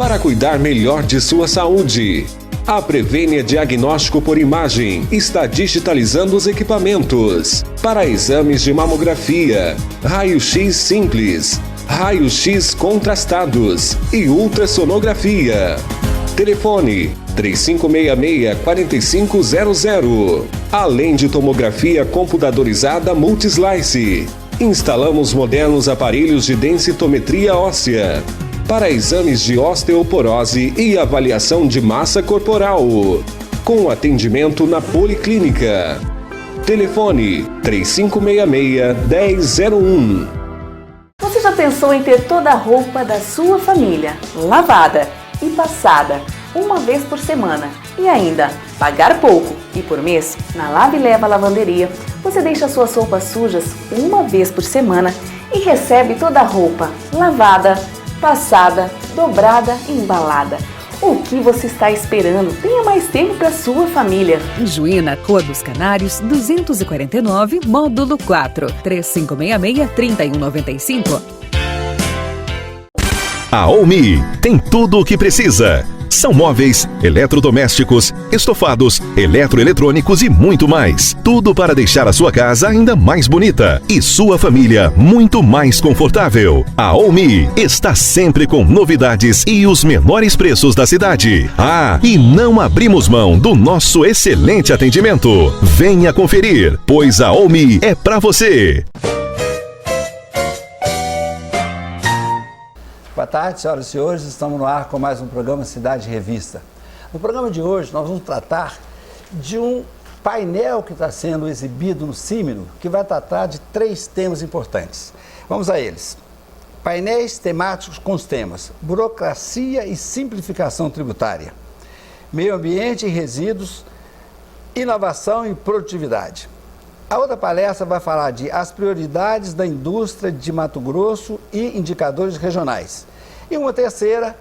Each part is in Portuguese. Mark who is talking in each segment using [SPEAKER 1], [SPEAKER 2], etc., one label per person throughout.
[SPEAKER 1] para cuidar melhor de sua saúde. A Prevênia Diagnóstico por Imagem está digitalizando os equipamentos para exames de mamografia, raio-x simples, raio-x contrastados e ultrassonografia. Telefone 3566-4500. Além de tomografia computadorizada Multislice. Instalamos modernos aparelhos de densitometria óssea para exames de osteoporose e avaliação de massa corporal, com atendimento na Policlínica. Telefone 3566-1001.
[SPEAKER 2] Você já pensou em ter toda a roupa da sua família lavada e passada uma vez por semana e ainda pagar pouco e por mês? Na Lave e Leva Lavanderia você deixa suas roupas sujas uma vez por semana e recebe toda a roupa lavada, passada, dobrada e embalada. O que você está esperando? Tenha mais tempo para sua família.
[SPEAKER 3] Em Juína, Rua dos Canários, 249, módulo 4, 3566-3195.
[SPEAKER 4] A Omi tem tudo o que precisa. São móveis, eletrodomésticos, estofados, eletroeletrônicos e muito mais. Tudo para deixar a sua casa ainda mais bonita e sua família muito mais confortável. A Omi está sempre com novidades e os menores preços da cidade. Ah, e não abrimos mão do nosso excelente atendimento. Venha conferir, pois a Omi é para você.
[SPEAKER 5] Boa tarde, senhoras e senhores. Estamos no ar com mais um programa Cidade Revista. No programa de hoje, nós vamos tratar de um painel que está sendo exibido no Símino, que vai tratar de 3 temas importantes. Vamos a eles. Painéis temáticos com os temas burocracia e simplificação tributária, meio ambiente e resíduos, inovação e produtividade. A outra palestra vai falar de as prioridades da indústria de Mato Grosso e indicadores regionais. E uma terceira,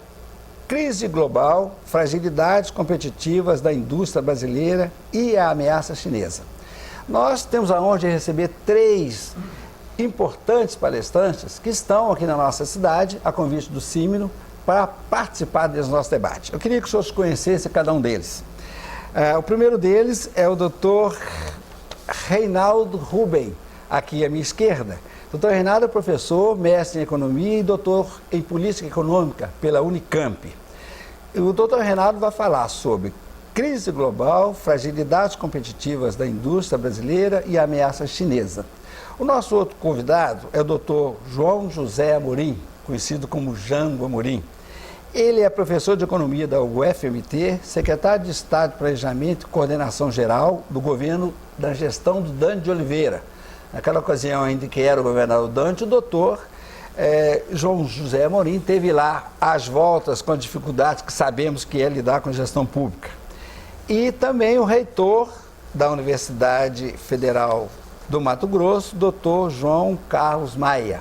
[SPEAKER 5] crise global, fragilidades competitivas da indústria brasileira e a ameaça chinesa. Nós temos a honra de receber 3 importantes palestrantes que estão aqui na nossa cidade, a convite do Símino, para participar desse nosso debate. Eu queria que os senhores conhecessem cada um deles. O primeiro deles é o doutor Reinaldo Ruben, aqui à minha esquerda. Doutor Reinaldo é professor, mestre em economia e doutor em política econômica pela Unicamp. O doutor Reinaldo vai falar sobre crise global, fragilidades competitivas da indústria brasileira e a ameaça chinesa. O nosso outro convidado é o doutor João José Amorim, conhecido como Jango Amorim. Ele é professor de economia da UFMT, secretário de Estado de Planejamento e Coordenação Geral do governo da gestão do Dante de Oliveira. Naquela ocasião ainda que era o governador Dante, o doutor João José Amorim teve lá às voltas com as dificuldades que sabemos que é lidar com a gestão pública. E também o reitor da Universidade Federal do Mato Grosso, doutor João Carlos Maia.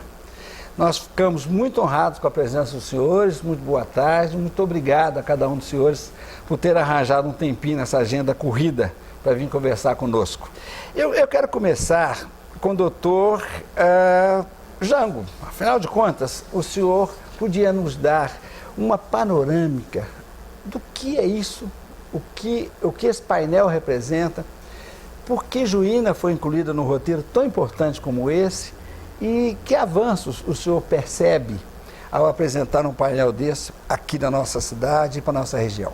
[SPEAKER 5] Nós ficamos muito honrados com a presença dos senhores, muito boa tarde, muito obrigado a cada um dos senhores por ter arranjado um tempinho nessa agenda corrida para vir conversar conosco. Eu quero começar com o doutor Jango. Afinal de contas, o senhor podia nos dar uma panorâmica do que é isso, o que esse painel representa, por que Juína foi incluída num roteiro tão importante como esse e que avanços o senhor percebe ao apresentar um painel desse aqui na nossa cidade e para a nossa região.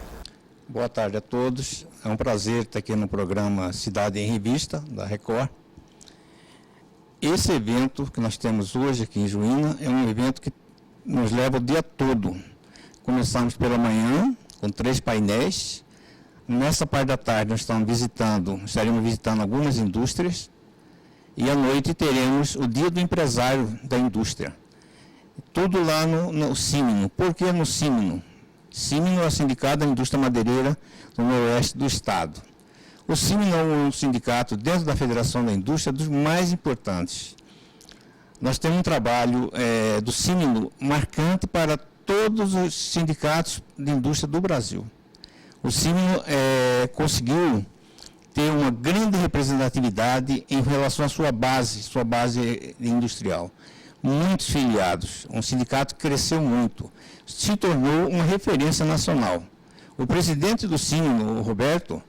[SPEAKER 6] Boa tarde a todos. É um prazer estar aqui no programa Cidade em Revista, da Record. Esse evento que nós temos hoje aqui em Juína é um evento que nos leva o dia todo. Começamos pela manhã, com 3 painéis. Nessa parte da tarde nós estaremos visitando algumas indústrias. E à noite teremos o Dia do Empresário da Indústria. Tudo lá no Símino. Por que no Símino? Símino é o Sindicato da Indústria Madeireira do Noroeste do Estado. O Símino é um sindicato dentro da Federação da Indústria dos mais importantes. Nós temos um trabalho do Símino marcante para todos os sindicatos de indústria do Brasil. O Símino conseguiu ter uma grande representatividade em relação à sua base industrial. muitos filiados, um sindicato que cresceu muito, se tornou uma referência nacional. O presidente do Sino, o Roberto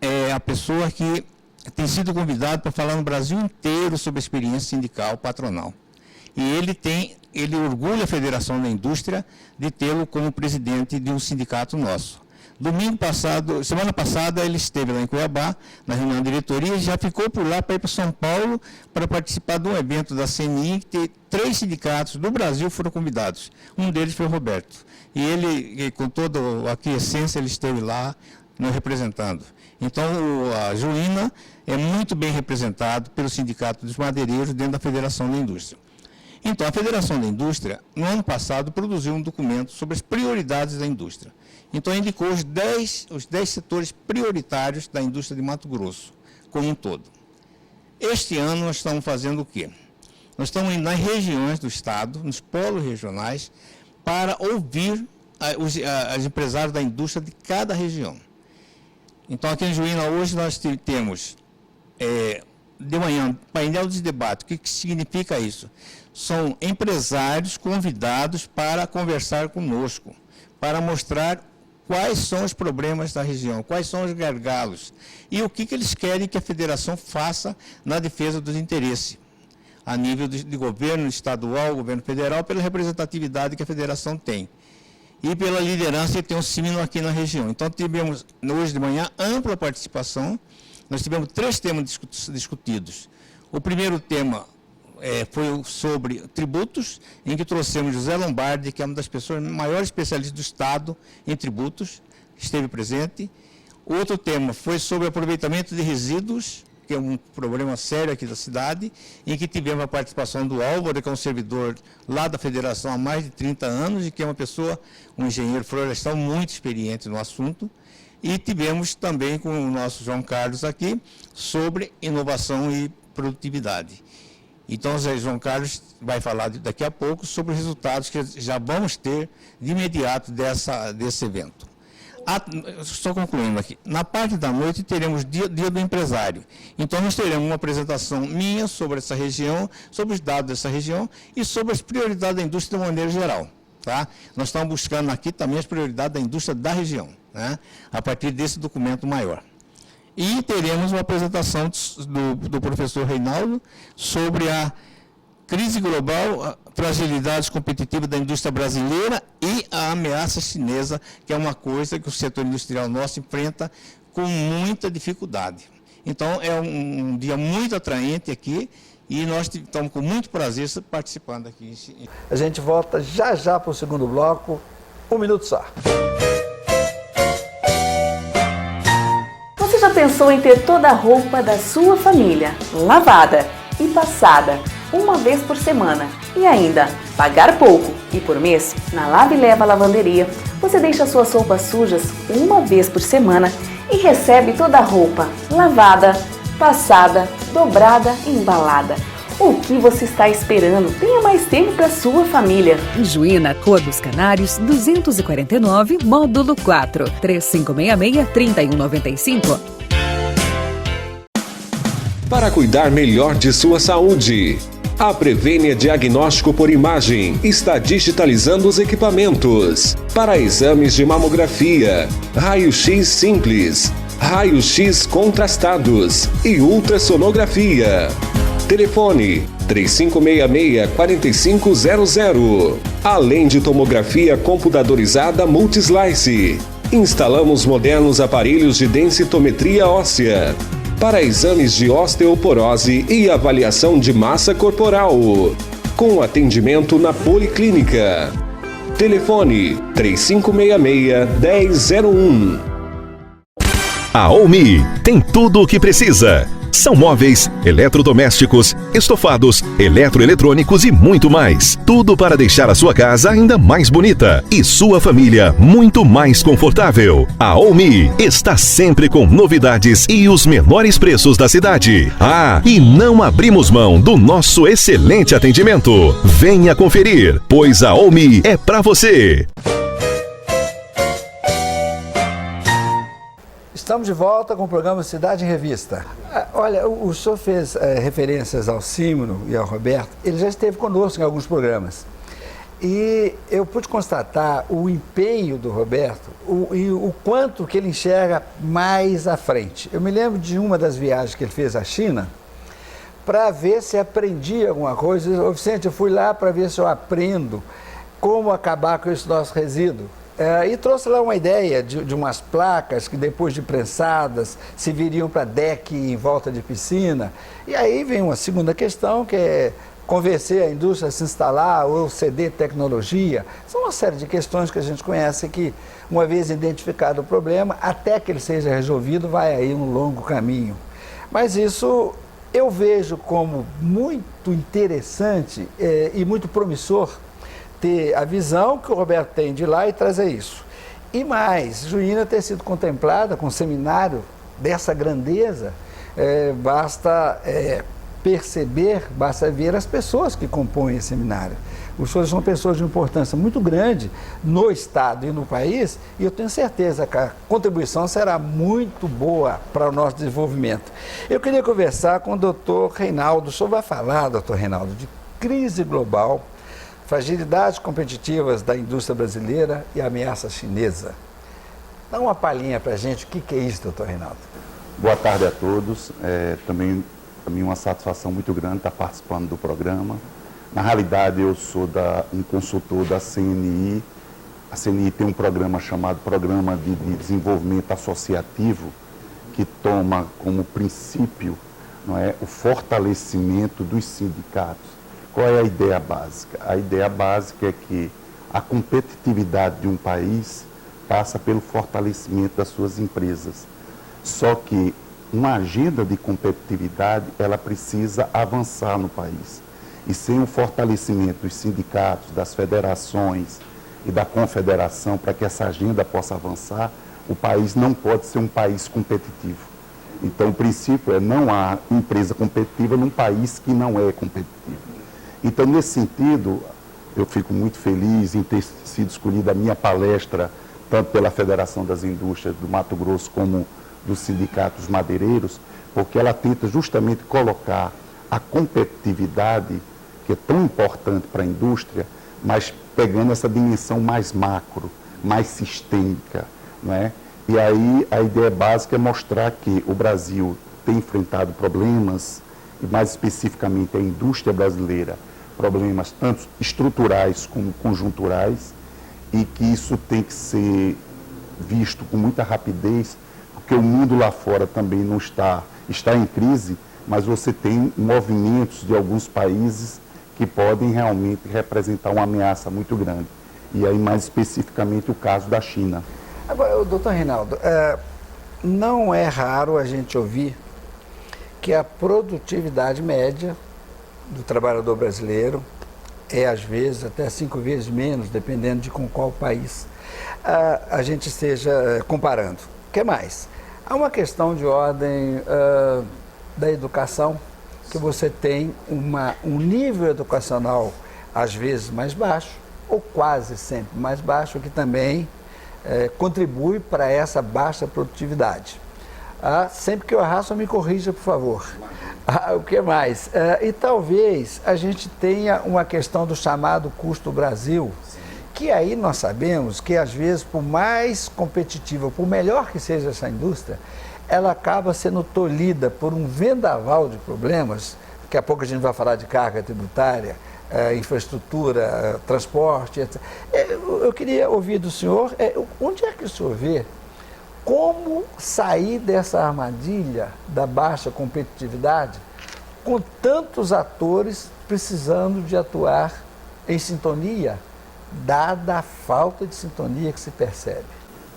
[SPEAKER 6] é a pessoa que tem sido convidado para falar no Brasil inteiro sobre a experiência sindical patronal. E ele orgulha a Federação da Indústria de tê-lo como presidente de um sindicato nosso. Semana passada, ele esteve lá em Cuiabá, na reunião da diretoria, e já ficou por lá para ir para São Paulo para participar de um evento da CNI, que 3 sindicatos do Brasil foram convidados. Um deles foi o Roberto. E ele, com toda a aquiescência, ele esteve lá nos representando. Então, a Juína é muito bem representado pelo Sindicato dos Madeireiros dentro da Federação da Indústria. Então, a Federação da Indústria, no ano passado, produziu um documento sobre as prioridades da indústria. Então, indicou os 10 setores prioritários da indústria de Mato Grosso, como um todo. Este ano, nós estamos fazendo o quê? Nós estamos indo nas regiões do Estado, nos polos regionais, para ouvir os empresários da indústria de cada região. Então, aqui em Juína, hoje, nós temos, de manhã, painel de debate. O que significa isso? São empresários convidados para conversar conosco, para mostrar quais são os problemas da região, quais são os gargalos e o que eles querem que a federação faça na defesa dos interesses, a nível de governo estadual, governo federal, pela representatividade que a federação tem e pela liderança que tem o Sino aqui na região. Então, tivemos, hoje de manhã, ampla participação. Nós tivemos 3 temas discutidos. O primeiro tema foi sobre tributos, em que trouxemos José Lombardi, que é uma das pessoas maiores especialistas do Estado em tributos, que esteve presente. O outro tema foi sobre aproveitamento de resíduos, que é um problema sério aqui da cidade, em que tivemos a participação do Álvaro, que é um servidor lá da federação há mais de 30 anos, e que é uma pessoa, um engenheiro florestal muito experiente no assunto. E tivemos também com o nosso João Carlos aqui, sobre inovação e produtividade. Então, o Zé João Carlos vai falar daqui a pouco sobre os resultados que já vamos ter de imediato desse evento. Estou concluindo aqui. Na parte da noite, teremos dia do empresário. Então, nós teremos uma apresentação minha sobre essa região, sobre os dados dessa região e sobre as prioridades da indústria de maneira geral. Tá? Nós estamos buscando aqui também as prioridades da indústria da região, né? A partir desse documento maior. E teremos uma apresentação do professor Reinaldo sobre a crise global, a fragilidade competitiva da indústria brasileira e a ameaça chinesa, que é uma coisa que o setor industrial nosso enfrenta com muita dificuldade. Então, é um dia muito atraente aqui e nós estamos com muito prazer participando aqui.
[SPEAKER 5] A gente volta já para o segundo bloco, 1 minuto só.
[SPEAKER 2] Você já pensou em ter toda a roupa da sua família lavada e passada uma vez por semana e ainda pagar pouco e por mês? Na Lave e Leva Lavanderia, você deixa suas roupas sujas uma vez por semana e recebe toda a roupa lavada, passada, dobrada e embalada. O que você está esperando? Tenha mais tempo para sua família.
[SPEAKER 3] Em Juína, Rua dos Canários, 249, módulo 4, 3566-3195.
[SPEAKER 1] Para cuidar melhor de sua saúde, a Prevênia Diagnóstico por Imagem está digitalizando os equipamentos para exames de mamografia, raio-x simples, raio-x contrastados e ultrassonografia. Telefone 3566-4500. Além de tomografia computadorizada Multislice. Instalamos modernos aparelhos de densitometria óssea para exames de osteoporose e avaliação de massa corporal, com atendimento na Policlínica. Telefone 3566-1001.
[SPEAKER 4] A OMI tem tudo o que precisa. São móveis, eletrodomésticos, estofados, eletroeletrônicos e muito mais. Tudo para deixar a sua casa ainda mais bonita e sua família muito mais confortável. A OMI está sempre com novidades e os menores preços da cidade. Ah, e não abrimos mão do nosso excelente atendimento. Venha conferir, pois a OMI é para você.
[SPEAKER 5] Estamos de volta com o programa Cidade em Revista. Olha, o senhor fez referências ao Símino e ao Roberto. Ele já esteve conosco em alguns programas. E eu pude constatar o empenho do Roberto e o quanto que ele enxerga mais à frente. Eu me lembro de uma das viagens que ele fez à China para ver se aprendia alguma coisa. Ô, Vicente, eu fui lá para ver se eu aprendo como acabar com esse nosso resíduo. E trouxe lá uma ideia de umas placas que depois de prensadas serviriam para deck em volta de piscina. E aí vem uma segunda questão, que é convencer a indústria a se instalar ou ceder tecnologia. São uma série de questões que a gente conhece que, uma vez identificado o problema, até que ele seja resolvido, vai aí um longo caminho. Mas isso eu vejo como muito interessante e muito promissor ter a visão que o Roberto tem de lá e trazer isso. E mais, Juína ter sido contemplada com um seminário dessa grandeza, basta perceber, basta ver as pessoas que compõem esse seminário. Os senhores são pessoas de importância muito grande no Estado e no país, e eu tenho certeza que a contribuição será muito boa para o nosso desenvolvimento. Eu queria conversar com o doutor Reinaldo. O senhor vai falar, doutor Reinaldo, de crise global, fragilidades competitivas da indústria brasileira e ameaça chinesa. Dá uma palhinha para a gente, o que é isso, doutor Reinaldo?
[SPEAKER 7] Boa tarde a todos. Também para mim uma satisfação muito grande estar participando do programa. Na realidade, eu sou um consultor da CNI. A CNI tem um programa chamado Programa de Desenvolvimento Associativo, que toma como princípio, não é, o fortalecimento dos sindicatos. Qual é a ideia básica? A ideia básica é que a competitividade de um país passa pelo fortalecimento das suas empresas. Só que uma agenda de competitividade, ela precisa avançar no país. E sem o fortalecimento dos sindicatos, das federações e da confederação, para que essa agenda possa avançar, o país não pode ser um país competitivo. Então, o princípio é não há empresa competitiva num país que não é competitivo. Então, nesse sentido, eu fico muito feliz em ter sido escolhida a minha palestra, tanto pela Federação das Indústrias do Mato Grosso como dos sindicatos madeireiros, porque ela tenta justamente colocar a competitividade, que é tão importante para a indústria, mas pegando essa dimensão mais macro, mais sistêmica, não é? E aí a ideia básica é mostrar que o Brasil tem enfrentado problemas, e mais especificamente a indústria brasileira, problemas tanto estruturais como conjunturais, e que isso tem que ser visto com muita rapidez, porque o mundo lá fora também não está em crise, mas você tem movimentos de alguns países que podem realmente representar uma ameaça muito grande. E aí, mais especificamente, o caso da China.
[SPEAKER 5] Agora, doutor Reinaldo, não é raro a gente ouvir que a produtividade média do trabalhador brasileiro é, às vezes, até 5 vezes menos, dependendo de com qual país a gente esteja comparando. O que mais? Há uma questão de ordem da educação, que você tem um nível educacional, às vezes, mais baixo, ou quase sempre mais baixo, que também contribui para essa baixa produtividade. Sempre que eu errar, só me corrija, por favor. O que mais? E talvez a gente tenha uma questão do chamado custo Brasil, que aí nós sabemos que, às vezes, por mais competitiva, por melhor que seja essa indústria, ela acaba sendo tolhida por um vendaval de problemas. Daqui a pouco a gente vai falar de carga tributária, infraestrutura, transporte, etc. Eu queria ouvir do senhor, onde é que o senhor vê como sair dessa armadilha da baixa competitividade com tantos atores precisando de atuar em sintonia, dada a falta de sintonia que se percebe?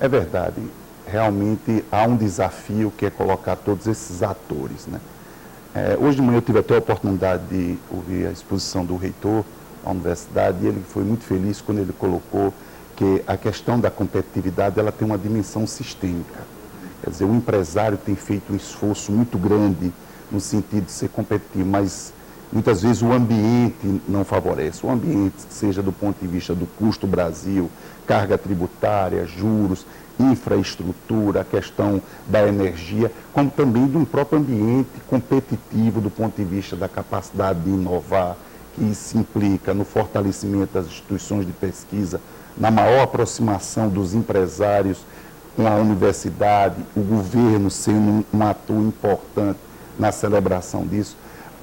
[SPEAKER 7] É verdade. Realmente há um desafio que é colocar todos esses atores, né? Hoje de manhã eu tive até a oportunidade de ouvir a exposição do reitor da universidade e ele foi muito feliz quando ele colocou que a questão da competitividade ela tem uma dimensão sistêmica. Quer dizer, o empresário tem feito um esforço muito grande no sentido de ser competitivo, mas Muitas vezes o ambiente não favorece. O ambiente, seja do ponto de vista do custo Brasil, carga tributária, juros, infraestrutura, a questão da energia, como também de um próprio ambiente competitivo do ponto de vista da capacidade de inovar, que isso implica no fortalecimento das instituições de pesquisa, na maior aproximação dos empresários com a universidade, o governo sendo um ator importante na celebração disso.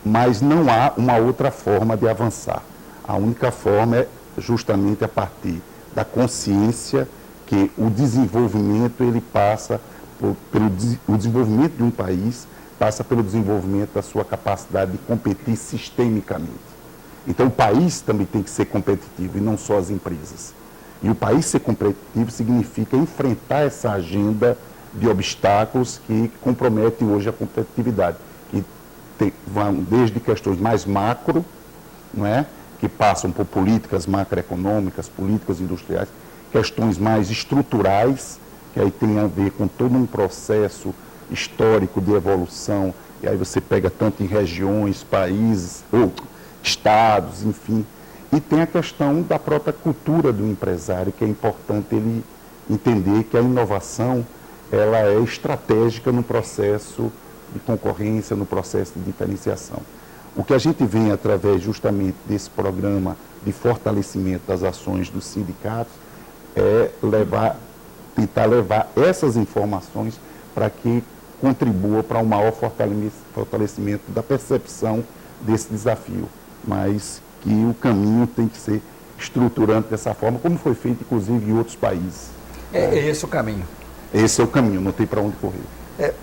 [SPEAKER 7] Mas não há uma outra forma de avançar. A única forma é justamente a partir da consciência que o desenvolvimento ele passa o desenvolvimento de um país passa pelo desenvolvimento da sua capacidade de competir sistemicamente. Então o país também tem que ser competitivo e não só as empresas. E o país ser competitivo significa enfrentar essa agenda de obstáculos que comprometem hoje a competitividade. Vão desde questões mais macro, não é? Que passam por políticas macroeconômicas, políticas industriais, questões mais estruturais, que aí tem a ver com todo um processo histórico de evolução, e aí você pega tanto em regiões, países, ou estados, enfim. E tem a questão da própria cultura do empresário, que é importante ele entender que a inovação ela é estratégica no processo de concorrência, no processo de diferenciação. O que a gente vê através justamente desse programa de fortalecimento das ações dos sindicatos é tentar levar essas informações para que contribua para um maior fortalecimento da percepção desse desafio, mas que o caminho tem que ser estruturante dessa forma, como foi feito inclusive em outros países.
[SPEAKER 5] É esse o caminho.
[SPEAKER 7] Esse é o caminho, não tem para onde correr.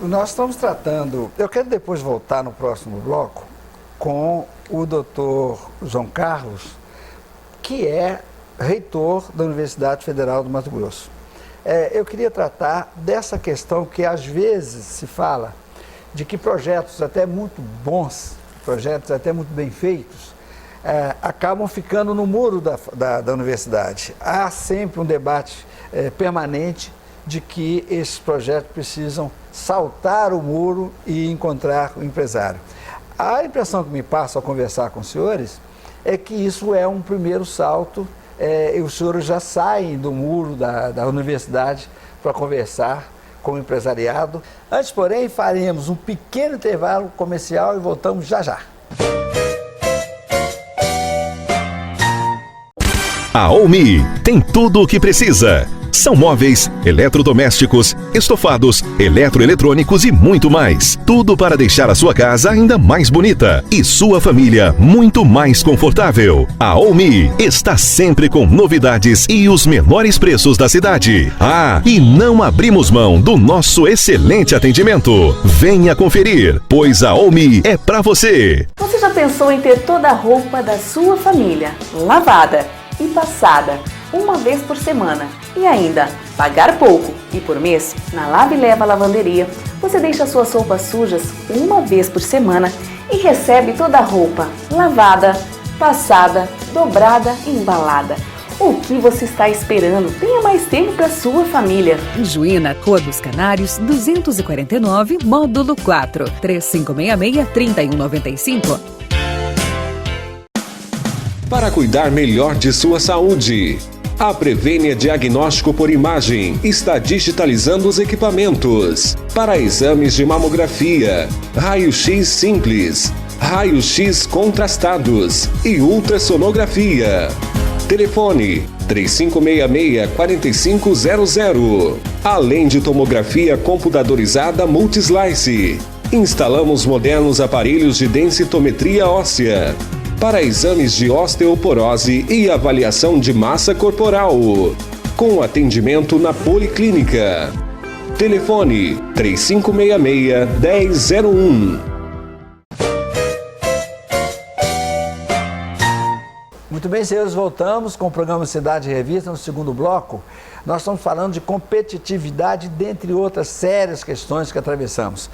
[SPEAKER 5] Nós estamos tratando, eu quero depois voltar no próximo bloco com o doutor João Carlos, que é reitor da Universidade Federal do Mato Grosso. Eu queria tratar dessa questão que às vezes se fala de que projetos até muito bons, projetos até muito bem feitos, acabam ficando no muro da universidade. Há sempre um debate permanente de que esses projetos precisam saltar o muro e encontrar o empresário. A impressão que me passa ao conversar com os senhores é que isso é um primeiro salto, e os senhores já saem do muro da universidade para conversar com o empresariado. Antes, porém, faremos um pequeno intervalo comercial e voltamos já já.
[SPEAKER 4] A Olmi tem tudo o que precisa. São móveis, eletrodomésticos, estofados, eletroeletrônicos e muito mais. Tudo para deixar a sua casa ainda mais bonita e sua família muito mais confortável. A Olmi está sempre com novidades e os menores preços da cidade. E não abrimos mão do nosso excelente atendimento. Venha conferir, pois a Olmi é para você.
[SPEAKER 2] Você já pensou em ter toda a roupa da sua família lavada e passada uma vez por semana e ainda pagar pouco e por mês? Na Lave e Leva Lavanderia você deixa suas roupas sujas uma vez por semana e recebe toda a roupa lavada, passada, dobrada e embalada. O que você está esperando? Tenha mais tempo para sua família.
[SPEAKER 3] Juína, Rua dos Canários, 249, módulo 4, 3566-3195.
[SPEAKER 1] Para cuidar melhor de sua saúde, a Prevênia Diagnóstico por Imagem está digitalizando os equipamentos para exames de mamografia, raio-x simples, raio-x contrastados e ultrassonografia. Telefone 3566-4500. Além de tomografia computadorizada Multislice, instalamos modernos aparelhos de densitometria óssea para exames de osteoporose e avaliação de massa corporal, com atendimento na Policlínica. Telefone 3566-1001.
[SPEAKER 5] Muito bem, senhores, voltamos com o programa Cidade Revista. No segundo bloco, nós estamos falando de competitividade, dentre outras sérias questões que atravessamos.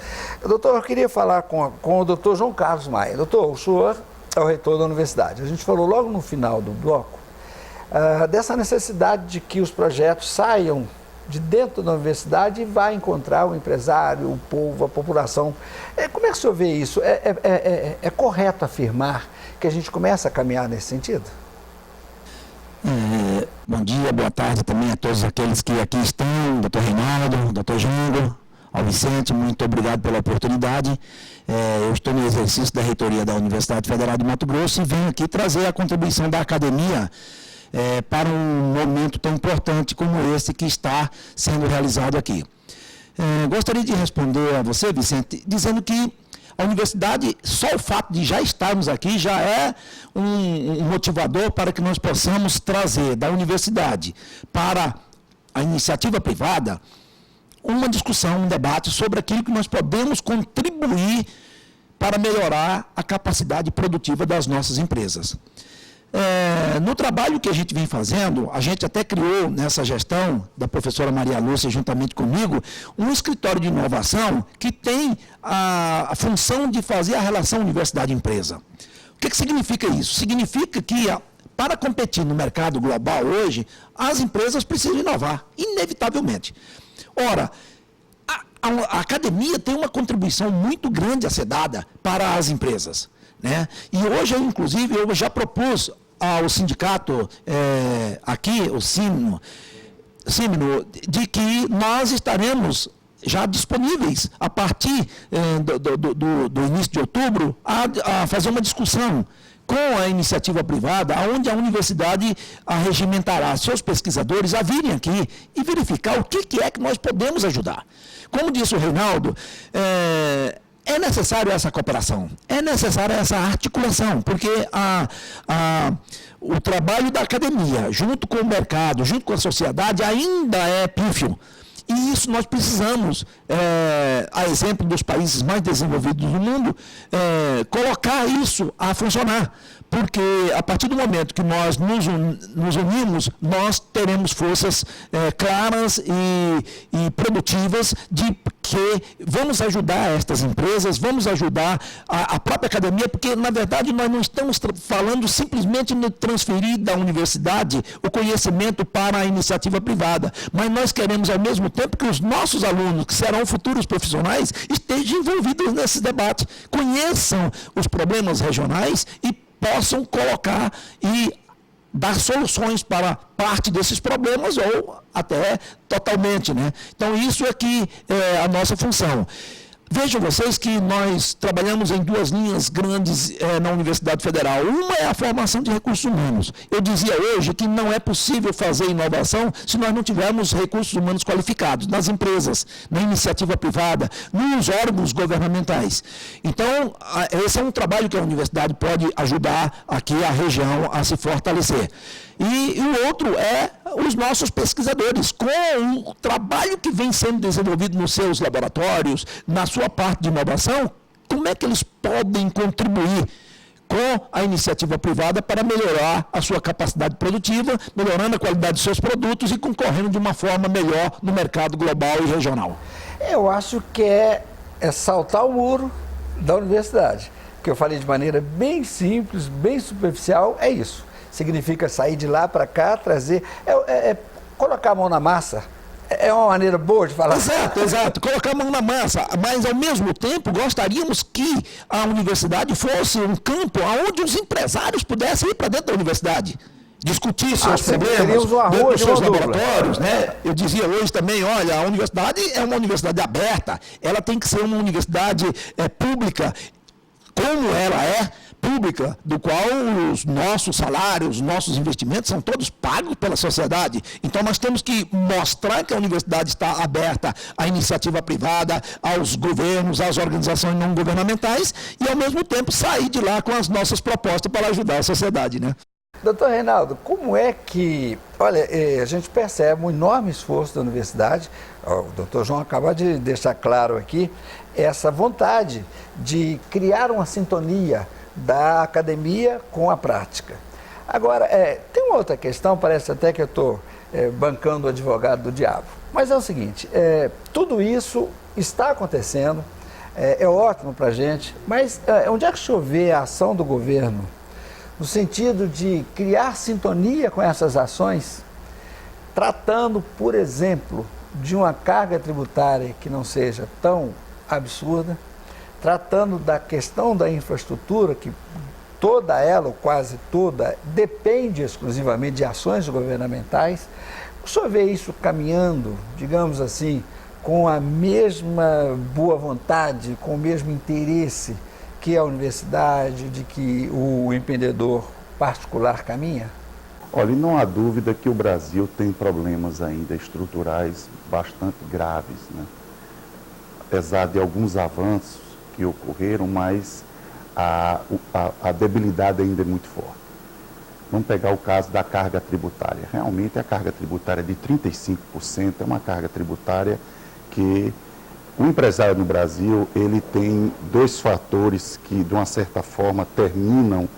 [SPEAKER 5] Doutor, eu queria falar com o doutor João Carlos Maia. Doutor, o senhor é o reitor da universidade. A gente falou logo no final do bloco dessa necessidade de que os projetos saiam de dentro da universidade e vá encontrar o empresário, o povo, a população. Como é que o senhor vê isso? É correto afirmar que a gente começa a caminhar nesse sentido?
[SPEAKER 8] Bom dia, boa tarde também a todos aqueles que aqui estão, doutor Reinaldo, doutor Jango, ao Vicente, muito obrigado pela oportunidade. Eu estou no exercício da reitoria da Universidade Federal de Mato Grosso e venho aqui trazer a contribuição da academia para um momento tão importante como esse que está sendo realizado aqui. Gostaria de responder a você, Vicente, dizendo que a universidade, só o fato de já estarmos aqui, já é um motivador para que nós possamos trazer da universidade para a iniciativa privada uma discussão, um debate sobre aquilo que nós podemos contribuir para melhorar a capacidade produtiva das nossas empresas. No trabalho que a gente vem fazendo, a gente até criou nessa gestão da professora Maria Lúcia, juntamente comigo, um escritório de inovação que tem a função de fazer a relação universidade-empresa. O que significa isso? Significa que, para competir no mercado global hoje, as empresas precisam inovar, inevitavelmente. Ora, a academia tem uma contribuição muito grande a ser dada para as empresas, né? E hoje, inclusive, eu já propus ao sindicato aqui, o CIMNO, de que nós estaremos já disponíveis a partir do início de outubro a fazer uma discussão com a iniciativa privada, onde a universidade regimentará seus pesquisadores a virem aqui e verificar o que é que nós podemos ajudar. Como disse o Reinaldo, é necessário essa cooperação, é necessária essa articulação, porque o trabalho da academia, junto com o mercado, junto com a sociedade, ainda é pífio. E isso nós precisamos, a exemplo dos países mais desenvolvidos do mundo, colocar isso a funcionar. Porque a partir do momento que nós nos unimos, nós teremos forças claras e produtivas de que vamos ajudar estas empresas, vamos ajudar a própria academia, porque, na verdade, nós não estamos falando simplesmente de transferir da universidade o conhecimento para a iniciativa privada, mas nós queremos, ao mesmo tempo, que os nossos alunos, que serão futuros profissionais, estejam envolvidos nesses debates, conheçam os problemas regionais e possam colocar e dar soluções para parte desses problemas ou até totalmente, né? Então, isso é que é a nossa função. Vejam vocês que nós trabalhamos em duas linhas grandes na Universidade Federal. Uma é a formação de recursos humanos. Eu dizia hoje que não é possível fazer inovação se nós não tivermos recursos humanos qualificados nas empresas, na iniciativa privada, nos órgãos governamentais. Então, esse é um trabalho que a universidade pode ajudar aqui a região a se fortalecer. E o outro é os nossos pesquisadores, com o trabalho que vem sendo desenvolvido nos seus laboratórios, na sua parte de inovação, como é que eles podem contribuir com a iniciativa privada para melhorar a sua capacidade produtiva, melhorando a qualidade de seus produtos e concorrendo de uma forma melhor no mercado global e regional.
[SPEAKER 5] Eu acho que é saltar o muro da universidade, que eu falei de maneira bem simples, bem superficial, é isso. Significa sair de lá para cá, trazer, colocar a mão na massa. É uma maneira boa de falar.
[SPEAKER 8] Exato, colocar a mão na massa, mas ao mesmo tempo gostaríamos que a universidade fosse um campo onde os empresários pudessem ir para dentro da universidade, discutir seus problemas dentro dos seus laboratórios, né? Eu dizia hoje também, olha, a universidade é uma universidade aberta, ela tem que ser uma universidade pública, como ela é pública, do qual os nossos salários, os nossos investimentos são todos pagos pela sociedade. Então nós temos que mostrar que a universidade está aberta à iniciativa privada, aos governos, às organizações não governamentais e ao mesmo tempo sair de lá com as nossas propostas para ajudar a sociedade, né?
[SPEAKER 5] Doutor Reinaldo, como é que, olha, a gente percebe um enorme esforço da universidade, o doutor João acabou de deixar claro aqui, essa vontade de criar uma sintonia da academia com a prática. Agora, tem uma outra questão, parece até que eu estou bancando o advogado do diabo, mas é o seguinte, tudo isso está acontecendo, é ótimo para a gente, mas onde é que o senhor vê a ação do governo no sentido de criar sintonia com essas ações, tratando, por exemplo, de uma carga tributária que não seja tão absurda, tratando da questão da infraestrutura, que toda ela, ou quase toda, depende exclusivamente de ações governamentais. O senhor vê isso caminhando, digamos assim, com a mesma boa vontade, com o mesmo interesse que a universidade, de que o empreendedor particular caminha?
[SPEAKER 7] Olha, e não há dúvida que o Brasil tem problemas ainda estruturais bastante graves, né? Apesar de alguns avanços que ocorreram, mas a debilidade ainda é muito forte. Vamos pegar o caso da carga tributária. Realmente a carga tributária de 35% é uma carga tributária que o empresário no Brasil, ele tem dois fatores que, de uma certa forma, terminam,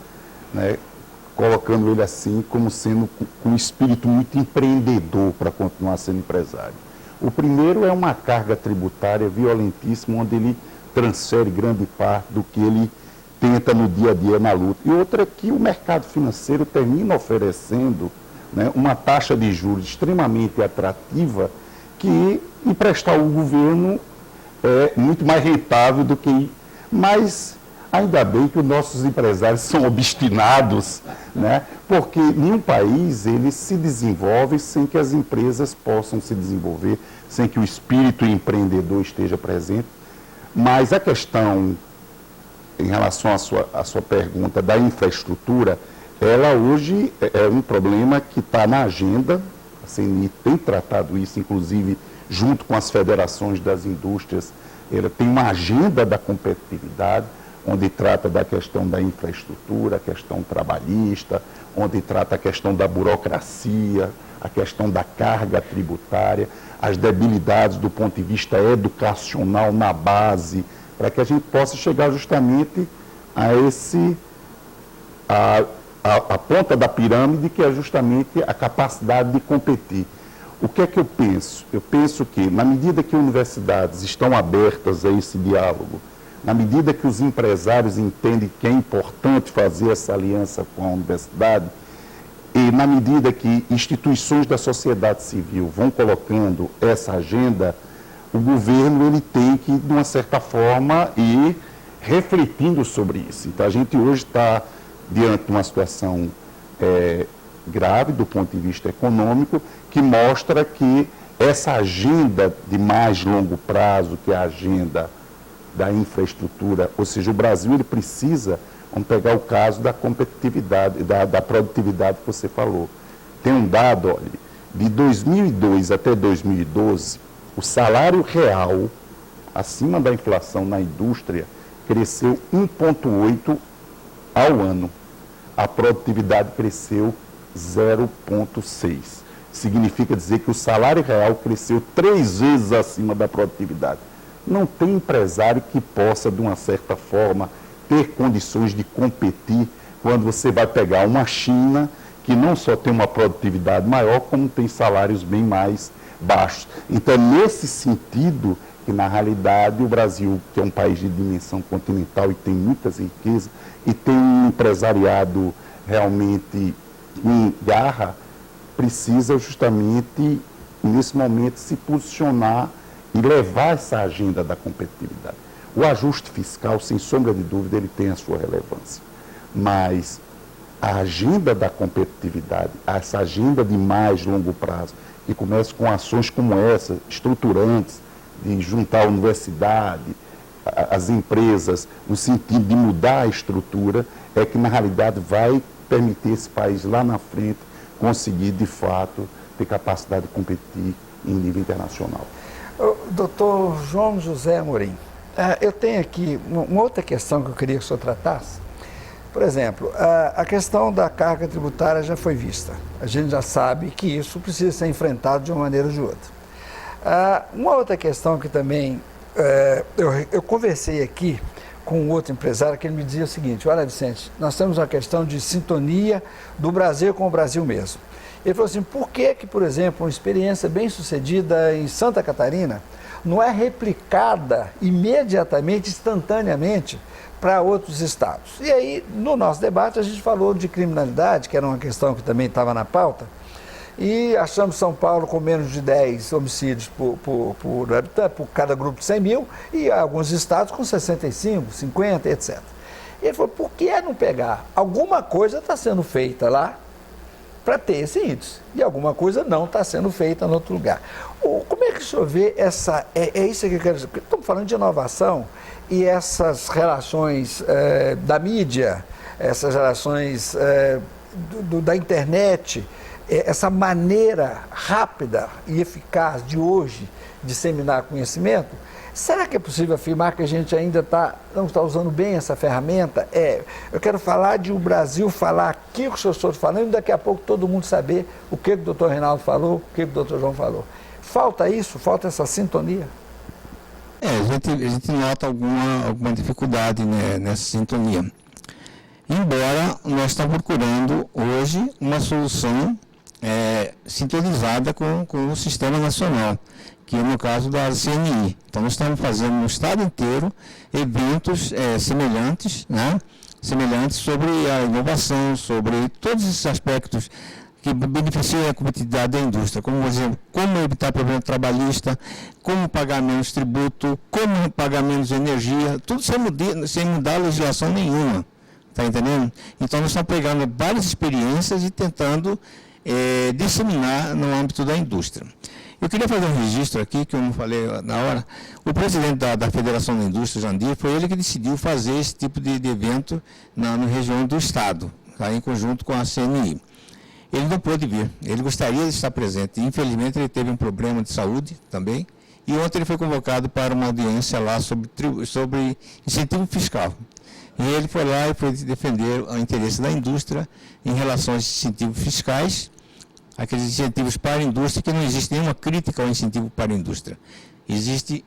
[SPEAKER 7] né, colocando ele assim como sendo com um espírito muito empreendedor para continuar sendo empresário. O primeiro é uma carga tributária violentíssima, onde ele transfere grande parte do que ele tenta no dia a dia na luta. E outra é que o mercado financeiro termina oferecendo, né, uma taxa de juros extremamente atrativa que emprestar ao governo é muito mais rentável do que... Mas ainda bem que os nossos empresários são obstinados, né? Porque nenhum país ele se desenvolve sem que as empresas possam se desenvolver, sem que o espírito empreendedor esteja presente. Mas a questão, em relação à sua pergunta da infraestrutura, ela hoje é um problema que está na agenda. A CNI tem tratado isso, inclusive, junto com as federações das indústrias. Ela tem uma agenda da competitividade, onde trata da questão da infraestrutura, a questão trabalhista, onde trata a questão da burocracia, a questão da carga tributária, as debilidades do ponto de vista educacional na base, para que a gente possa chegar justamente a ponta da pirâmide, que é justamente a capacidade de competir. O que é que eu penso? Eu penso que, na medida que universidades estão abertas a esse diálogo, na medida que os empresários entendem que é importante fazer essa aliança com a universidade, e na medida que instituições da sociedade civil vão colocando essa agenda, o governo ele tem que, de uma certa forma, ir refletindo sobre isso. Então, a gente hoje está diante de uma situação grave do ponto de vista econômico, que mostra que essa agenda de mais longo prazo, que é a agenda da infraestrutura, ou seja, o Brasil ele precisa, vamos pegar o caso da competitividade, da produtividade que você falou. Tem um dado, olha, de 2002 até 2012, o salário real, acima da inflação na indústria, cresceu 1,8% ao ano. A produtividade cresceu 0,6%. Significa dizer que o salário real cresceu 3 vezes acima da produtividade. Não tem empresário que possa, de uma certa forma, ter condições de competir quando você vai pegar uma China que não só tem uma produtividade maior, como tem salários bem mais baixos. Então, nesse sentido, que na realidade o Brasil, que é um país de dimensão continental e tem muitas riquezas, e tem um empresariado realmente em garra, precisa justamente, nesse momento, se posicionar e levar essa agenda da competitividade. O ajuste fiscal, sem sombra de dúvida, ele tem a sua relevância. Mas a agenda da competitividade, essa agenda de mais longo prazo, que começa com ações como essa, estruturantes, de juntar a universidade, as empresas, no sentido de mudar a estrutura, é que, na realidade, vai permitir esse país lá na frente conseguir, de fato, ter capacidade de competir em nível internacional.
[SPEAKER 5] Doutor João José Amorim, eu tenho aqui uma outra questão que eu queria que o senhor tratasse. Por exemplo, a questão da carga tributária já foi vista. A gente já sabe que isso precisa ser enfrentado de uma maneira ou de outra. Uma outra questão que também eu conversei aqui com um outro empresário, que ele me dizia o seguinte: olha, Vicente, nós temos uma questão de sintonia do Brasil com o Brasil mesmo. Ele falou assim: por que, por exemplo, uma experiência bem sucedida em Santa Catarina não é replicada imediatamente, instantaneamente, para outros estados? E aí, no nosso debate, a gente falou de criminalidade, que era uma questão que também estava na pauta, e achamos São Paulo com menos de 10 homicídios por habitante, por cada grupo de 100 mil, e alguns estados com 65, 50, etc. E ele falou, por que não pegar? Alguma coisa está sendo feita lá para ter esse índice. E alguma coisa não está sendo feita em outro lugar. Como é que o senhor vê essa... É isso que eu quero dizer. Estamos falando de inovação e essas relações da mídia, essas relações da internet, essa maneira rápida e eficaz de hoje disseminar conhecimento. Será que é possível afirmar que a gente ainda não está usando bem essa ferramenta? Eu quero falar de o Brasil falar aquilo que o senhor está falando e daqui a pouco todo mundo saber o que o doutor Reinaldo falou, o que o doutor João falou. Falta isso? Falta essa sintonia?
[SPEAKER 6] A gente nota alguma dificuldade, né, nessa sintonia. Embora nós estamos procurando hoje uma solução sintonizada com o sistema nacional, que é no caso da CNI. Então, nós estamos fazendo no estado inteiro eventos semelhantes, né? Semelhantes sobre a inovação, sobre todos esses aspectos que beneficiam a competitividade da indústria, como, por exemplo, como evitar problema trabalhista, como pagar menos tributo, como pagar menos energia, tudo sem mudar a legislação nenhuma, está entendendo? Então, nós estamos pegando várias experiências e tentando disseminar no âmbito da indústria. Eu queria fazer um registro aqui, que eu não falei na hora. O presidente da Federação da Indústria, Jandir, foi ele que decidiu fazer esse tipo de evento na região do Estado, tá, em conjunto com a CNI. Ele não pôde vir, ele gostaria de estar presente. Infelizmente, ele teve um problema de saúde também. E ontem ele foi convocado para uma audiência lá sobre incentivo fiscal. E ele foi lá e foi defender o interesse da indústria em relação aos incentivos fiscais, aqueles incentivos para a indústria, que não existe nenhuma crítica ao incentivo para a indústria. Existe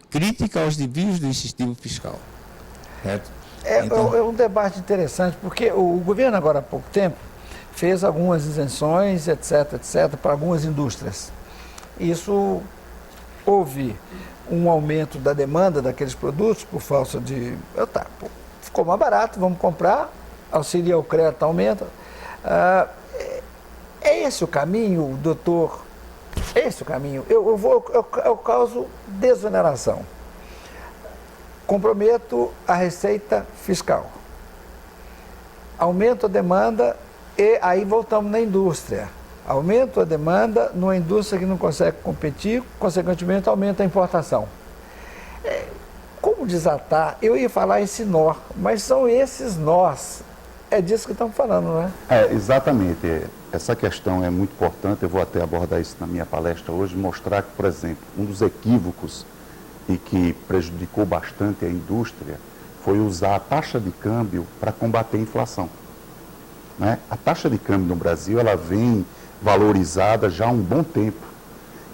[SPEAKER 6] crítica aos desvios do incentivo fiscal. Certo?
[SPEAKER 5] Então, é um debate interessante, porque o governo agora há pouco tempo fez algumas isenções, etc., para algumas indústrias. Isso houve um aumento da demanda daqueles produtos por falta de... ficou mais barato, vamos comprar, auxilia o crédito, aumenta. É esse o caminho, doutor? É esse o caminho? Eu causo desoneração. Comprometo a receita fiscal. Aumento a demanda e aí voltamos na indústria. Aumento a demanda numa indústria que não consegue competir, consequentemente aumenta a importação. Como desatar? Eu ia falar esse nó, mas são esses nós. É disso que estamos falando, não é?
[SPEAKER 7] Exatamente. Essa questão é muito importante, eu vou até abordar isso na minha palestra hoje, mostrar que, por exemplo, um dos equívocos e que prejudicou bastante a indústria foi usar a taxa de câmbio para combater a inflação. Né? A taxa de câmbio no Brasil, ela vem valorizada já há um bom tempo.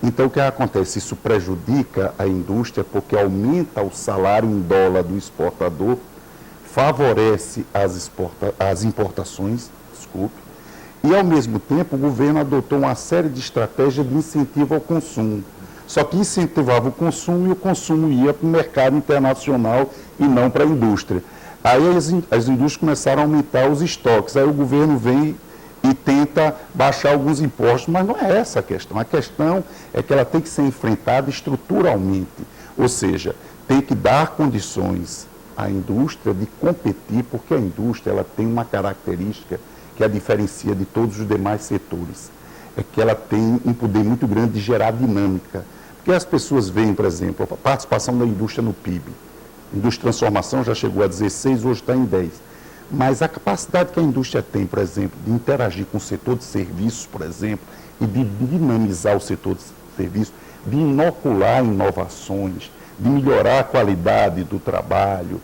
[SPEAKER 7] Então, o que acontece? Isso prejudica a indústria porque aumenta o salário em dólar do exportador, favorece as importações, e, ao mesmo tempo, o governo adotou uma série de estratégias de incentivo ao consumo. Só que incentivava o consumo e o consumo ia para o mercado internacional e não para a indústria. Aí as indústrias começaram a aumentar os estoques, aí o governo vem e tenta baixar alguns impostos, mas não é essa a questão. A questão é que ela tem que ser enfrentada estruturalmente, ou seja, tem que dar condições à indústria de competir, porque a indústria ela tem uma característica que a diferencia de todos os demais setores, é que ela tem um poder muito grande de gerar dinâmica. Porque as pessoas veem, por exemplo, a participação da indústria no PIB. A indústria de transformação já chegou a 16, hoje está em 10. Mas a capacidade que a indústria tem, por exemplo, de interagir com o setor de serviços, por exemplo, e de dinamizar o setor de serviços, de inocular inovações, de melhorar a qualidade do trabalho,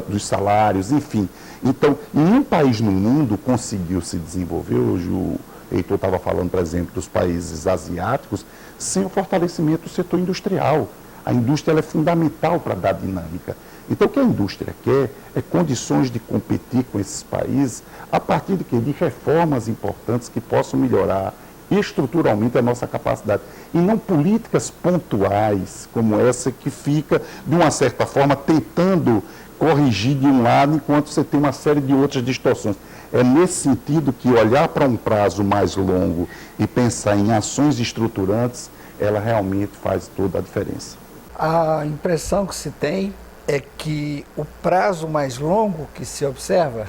[SPEAKER 7] dos salários, enfim. Então, nenhum país no mundo conseguiu se desenvolver, hoje o Heitor estava falando, por exemplo, dos países asiáticos, sem o fortalecimento do setor industrial. A indústria ela é fundamental para dar dinâmica. Então, o que a indústria quer é condições de competir com esses países a partir de quê? De reformas importantes que possam melhorar estruturalmente a nossa capacidade. E não políticas pontuais como essa que fica, de uma certa forma, tentando corrigir de um lado, enquanto você tem uma série de outras distorções. É nesse sentido que olhar para um prazo mais longo e pensar em ações estruturantes, ela realmente faz toda a diferença.
[SPEAKER 5] A impressão que se tem é que o prazo mais longo que se observa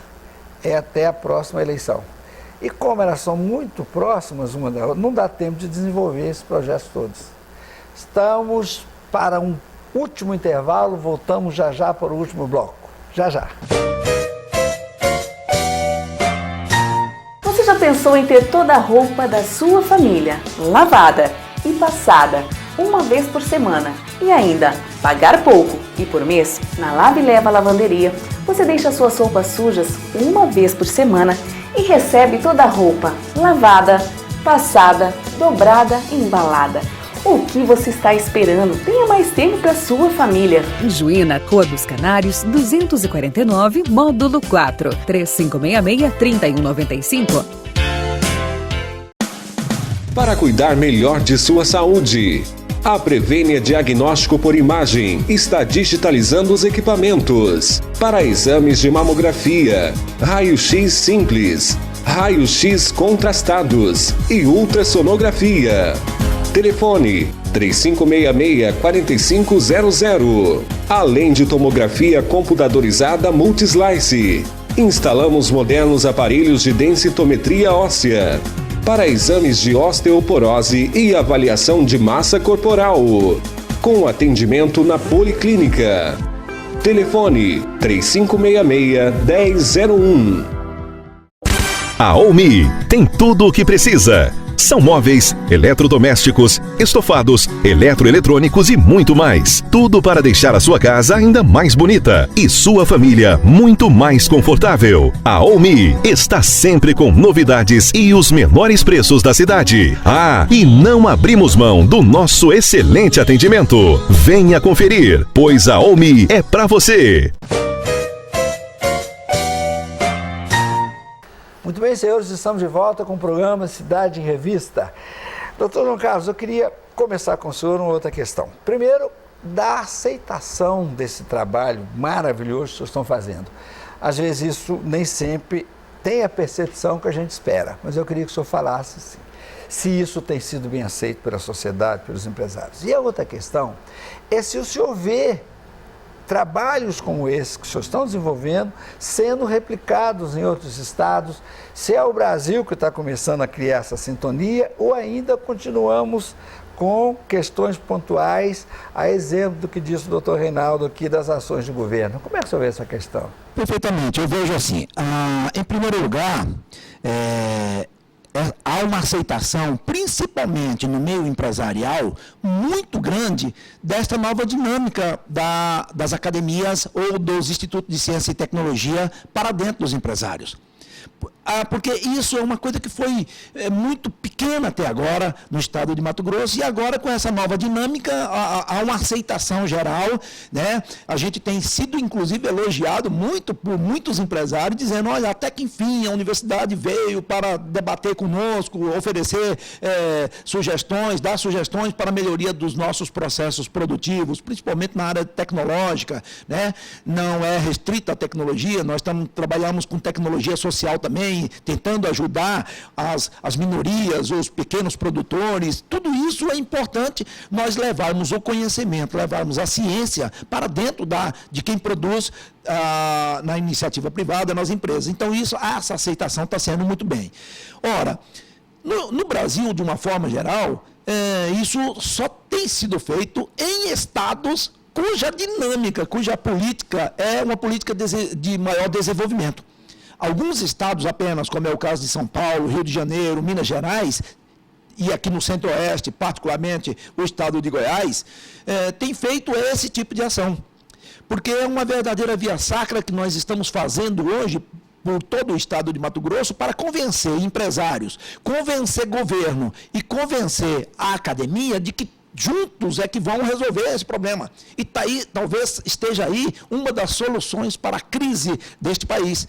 [SPEAKER 5] é até a próxima eleição. E como elas são muito próximas uma da outra, não dá tempo de desenvolver esses projetos todos. Estamos para um último intervalo, voltamos já já para o último bloco. Já já.
[SPEAKER 2] Você já pensou em ter toda a roupa da sua família lavada e passada uma vez por semana e ainda pagar pouco e por mês? Na Lave e Leva Lavanderia, você deixa suas roupas sujas uma vez por semana e recebe toda a roupa lavada, passada, dobrada e embalada. O que você está esperando? Tenha mais tempo para sua família.
[SPEAKER 3] Juína, Rua dos Canários, 249, módulo 4, 3566-3195.
[SPEAKER 1] Para cuidar melhor de sua saúde, a Prevênia Diagnóstico por Imagem está digitalizando os equipamentos para exames de mamografia, raio-x simples, raio-x contrastados e ultrassonografia. Telefone 3566-4500. Além de tomografia computadorizada Multislice. Instalamos modernos aparelhos de densitometria óssea para exames de osteoporose e avaliação de massa corporal, com atendimento na Policlínica. Telefone 3566-1001.
[SPEAKER 4] A Olmi tem tudo o que precisa. São móveis, eletrodomésticos, estofados, eletroeletrônicos e muito mais. Tudo para deixar a sua casa ainda mais bonita e sua família muito mais confortável. A Olmi está sempre com novidades e os menores preços da cidade. Ah, e não abrimos mão do nosso excelente atendimento. Venha conferir, pois a Olmi é para você.
[SPEAKER 5] Muito bem, senhores, estamos de volta com o programa Cidade em Revista. Doutor João Carlos, eu queria começar com o senhor uma outra questão. Primeiro, da aceitação desse trabalho maravilhoso que vocês estão fazendo. Às vezes isso nem sempre tem a percepção que a gente espera, mas eu queria que o senhor falasse assim, se isso tem sido bem aceito pela sociedade, pelos empresários. E a outra questão é se o senhor vê trabalhos como esse que os senhores estão desenvolvendo, sendo replicados em outros estados, se é o Brasil que está começando a criar essa sintonia ou ainda continuamos com questões pontuais, a exemplo do que disse o doutor Reinaldo aqui das ações de governo. Como é que o senhor vê essa questão?
[SPEAKER 8] Perfeitamente, eu vejo assim, em primeiro lugar, há uma aceitação, principalmente no meio empresarial, muito grande desta nova dinâmica das academias ou dos institutos de ciência e tecnologia para dentro dos empresários. Porque isso é uma coisa que foi muito pequena até agora no estado de Mato Grosso, e agora com essa nova dinâmica há uma aceitação geral, né? A gente tem sido inclusive elogiado muito por muitos empresários, dizendo, olha, até que enfim a universidade veio para debater conosco, oferecer sugestões, dar sugestões para a melhoria dos nossos processos produtivos, principalmente na área tecnológica, né? Não é restrita a tecnologia, nós trabalhamos com tecnologia social também, tentando ajudar as minorias, os pequenos produtores. Tudo isso é importante nós levarmos o conhecimento, levarmos a ciência para dentro de quem produz na iniciativa privada, nas empresas. Então, essa aceitação está sendo muito bem. Ora, no Brasil, de uma forma geral, isso só tem sido feito em estados cuja dinâmica, cuja política é uma política de maior desenvolvimento. Alguns estados apenas, como é o caso de São Paulo, Rio de Janeiro, Minas Gerais, e aqui no Centro-Oeste, particularmente o estado de Goiás, tem feito esse tipo de ação. Porque é uma verdadeira via sacra que nós estamos fazendo hoje por todo o estado de Mato Grosso para convencer empresários, convencer governo e convencer a academia de que juntos é que vão resolver esse problema. E talvez esteja aí uma das soluções para a crise deste país.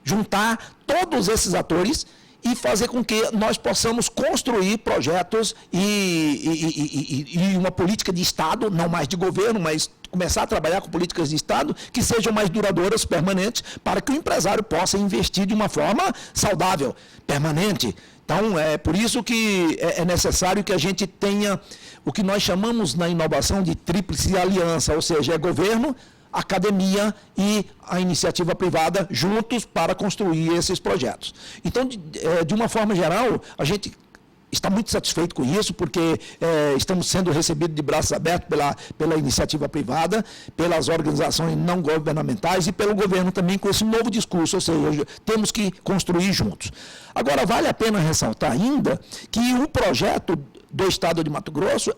[SPEAKER 8] Juntar todos esses atores e fazer com que nós possamos construir projetos e uma política de Estado, não mais de governo, mas começar a trabalhar com políticas de Estado que sejam mais duradouras, permanentes, para que o empresário possa investir de uma forma saudável, permanente. Então, é por isso que é necessário que a gente tenha o que nós chamamos na inovação de tríplice aliança, ou seja, é governo, a academia e a iniciativa privada juntos para construir esses projetos. Então, de uma forma geral, a gente está muito satisfeito com isso, porque estamos sendo recebidos de braços abertos pela iniciativa privada, pelas organizações não governamentais e pelo governo também com esse novo discurso, ou seja, temos que construir juntos. Agora, vale a pena ressaltar ainda que o projeto do Estado de Mato Grosso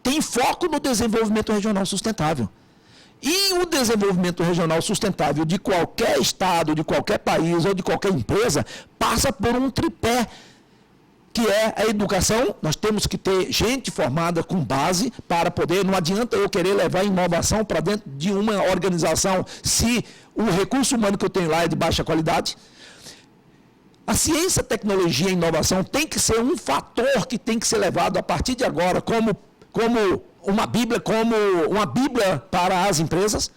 [SPEAKER 8] tem foco no desenvolvimento regional sustentável. E o desenvolvimento regional sustentável de qualquer estado, de qualquer país ou de qualquer empresa passa por um tripé, que é a educação. Nós temos que ter gente formada com base para poder, não adianta eu querer levar inovação para dentro de uma organização se o recurso humano que eu tenho lá é de baixa qualidade. A ciência, tecnologia e inovação tem que ser um fator que tem que ser levado a partir de agora como uma Bíblia para as empresas.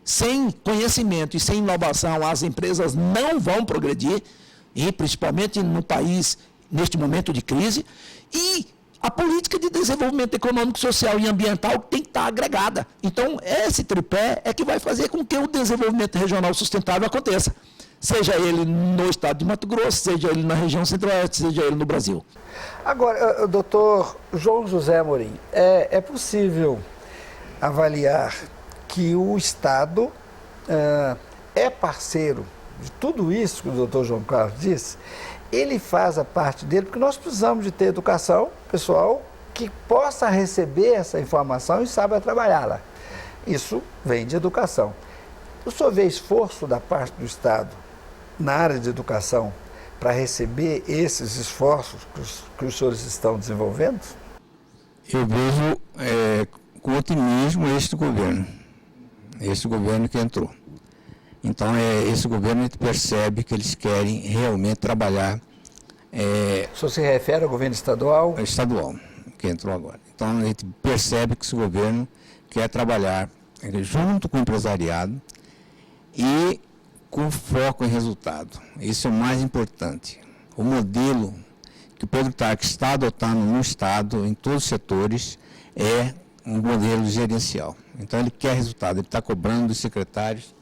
[SPEAKER 8] Sem conhecimento e sem inovação, as empresas não vão progredir, e principalmente no país neste momento de crise, e a política de desenvolvimento econômico, social e ambiental tem que estar agregada. Então, esse tripé é que vai fazer com que o desenvolvimento regional sustentável aconteça, seja ele no estado de Mato Grosso, seja ele na região centro-oeste, seja ele no Brasil.
[SPEAKER 5] Agora, doutor João José Amorim, é possível avaliar que o Estado é parceiro de tudo isso que o doutor João Carlos disse? Ele faz a parte dele, porque nós precisamos de ter educação, pessoal, que possa receber essa informação e saiba trabalhá-la. Isso vem de educação. O senhor vê esforço da parte do Estado na área de educação para receber esses esforços que os senhores estão desenvolvendo?
[SPEAKER 6] Eu vejo com otimismo este governo que entrou. Então, esse governo, a gente percebe que eles querem realmente trabalhar.
[SPEAKER 5] O senhor se refere ao governo estadual?
[SPEAKER 6] Estadual, que entrou agora. Então, a gente percebe que esse governo quer trabalhar junto com o empresariado e com foco em resultado. Isso é o mais importante. O modelo que o Pedro Tarque está adotando no Estado, em todos os setores, é um modelo gerencial. Então, ele quer resultado, ele está cobrando dos secretários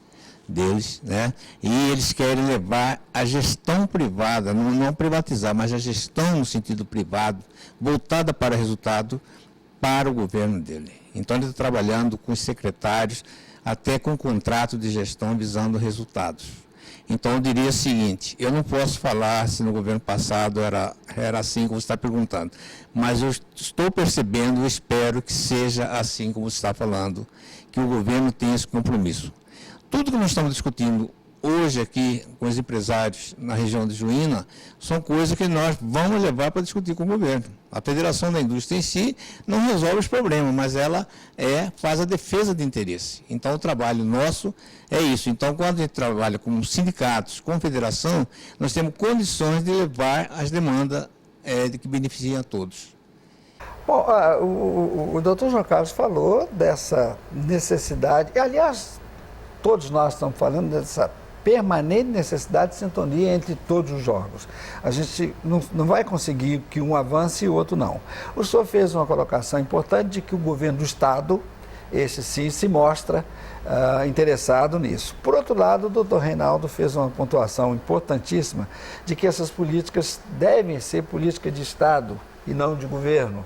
[SPEAKER 6] deles, né? E eles querem levar a gestão privada, não privatizar, mas a gestão no sentido privado, voltada para resultado, para o governo dele. Então, ele está trabalhando com os secretários, até com contrato de gestão visando resultados. Então, eu diria o seguinte, eu não posso falar se no governo passado era assim como você está perguntando, mas eu estou percebendo, eu espero que seja assim como você está falando, que o governo tenha esse compromisso. Tudo que nós estamos discutindo hoje aqui com os empresários na região de Juína são coisas que nós vamos levar para discutir com o governo. A Federação da Indústria em si não resolve os problemas, mas ela faz a defesa de interesse. Então, o trabalho nosso é isso. Então, quando a gente trabalha com sindicatos, com federação, nós temos condições de levar as demandas que beneficiam a todos.
[SPEAKER 5] Bom, o doutor João Carlos falou dessa necessidade, e, aliás, todos nós estamos falando dessa permanente necessidade de sintonia entre todos os órgãos. A gente não vai conseguir que um avance e o outro não. O senhor fez uma colocação importante de que o governo do Estado, esse sim, se mostra interessado nisso. Por outro lado, o doutor Reinaldo fez uma pontuação importantíssima de que essas políticas devem ser políticas de Estado e não de governo.